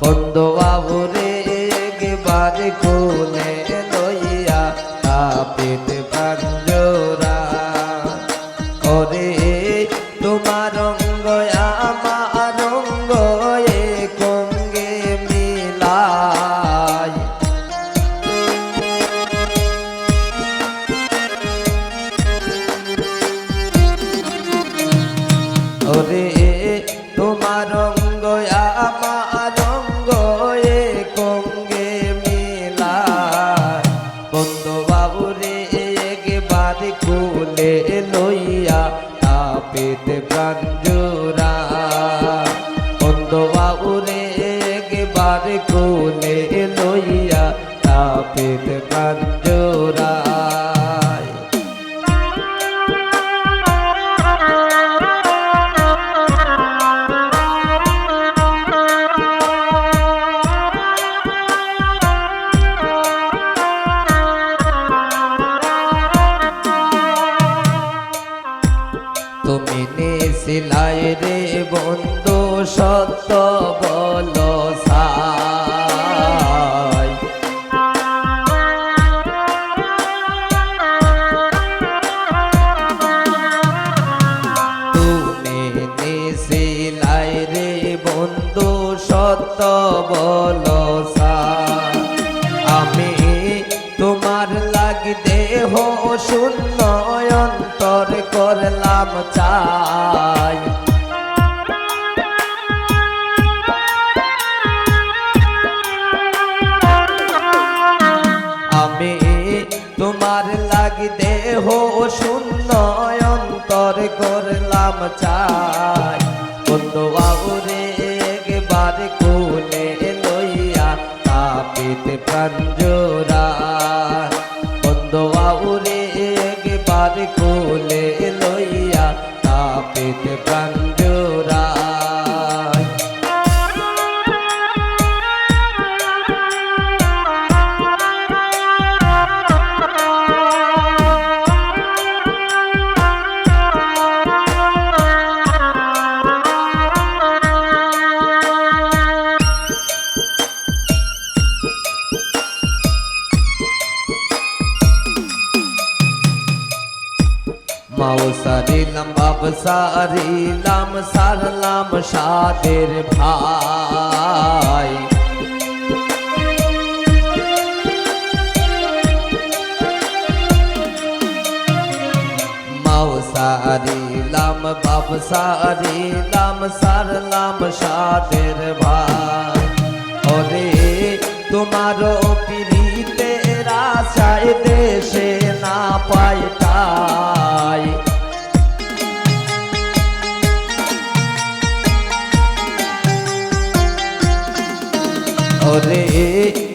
বন্ধু বাবুরে একবার কোলে লইয়া তাপিত পাঞ্জরা ওরে তোমার অঙ্গ আমার অঙ্গ একঙ্গে মিলাই ওরে তোমার অঙ্গ আমার অঙ্গ একঙ্গে মিলাই বন্ধু বাবুরে একবার কোলে লইয়া তাপিত প্রাঞ্জরা বন্ধু বাবুরে একবার কোলে লইয়া তাপিত প্রাঞ্জরা তুমি নিছিলাই রে বন্ধু সত্য বলো সাই তুমি নিছিলাই রে বন্ধু সত্য বলো সাই আমি তোমার লাগি দেহ শূন্য অন্তর করলাম চাই আমি তোমার লাগি দেহ শূন্য অন্তর করলাম চাই বন্ধু বাবুরে একবার কোলে লইয়া তাপিত প্রাঞ্জরা বন্ধু বাবুরে একবার কোলে লইয়া তাপিত প্রাঞ্জরা মাও সারিলাম বাপ সারিলাম সারলাম সাদের ভাই মাও সারিলাম বাপ সারিলাম সারলাম সাদের ভাই ওরে তোমার পিড়িতে আশায় দেশে না পাই তাই ওরে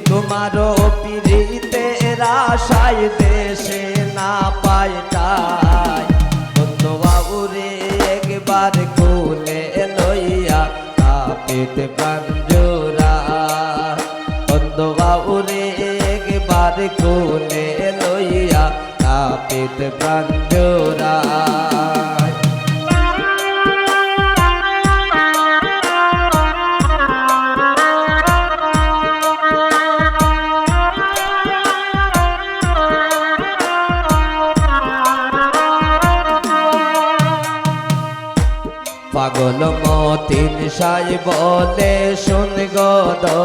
তোমার পিড়িতে আশায় দেশে না পাই তাই বন্ধু বাবুরে একবার কোলে লইয়া তাপিত প্রাঞ্জরা বন্ধু বাবুরে একবার কোলে লইয়া তাপিত প্রাঞ্জরা পাগল মতিন সাই বলে শুন গদনিরায়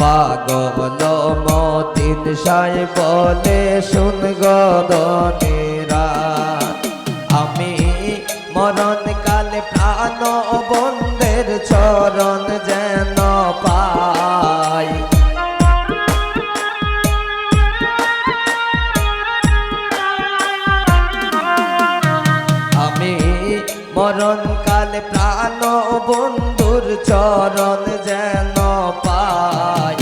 পাগল মতিন সাই বলে শুন গদনিরায় আমি মরণ কালে প্রাণ বন্ধের চরণ যেন পাই আমি মরণ কালে প্রাণ বন্ধুর চরণ যেন পাই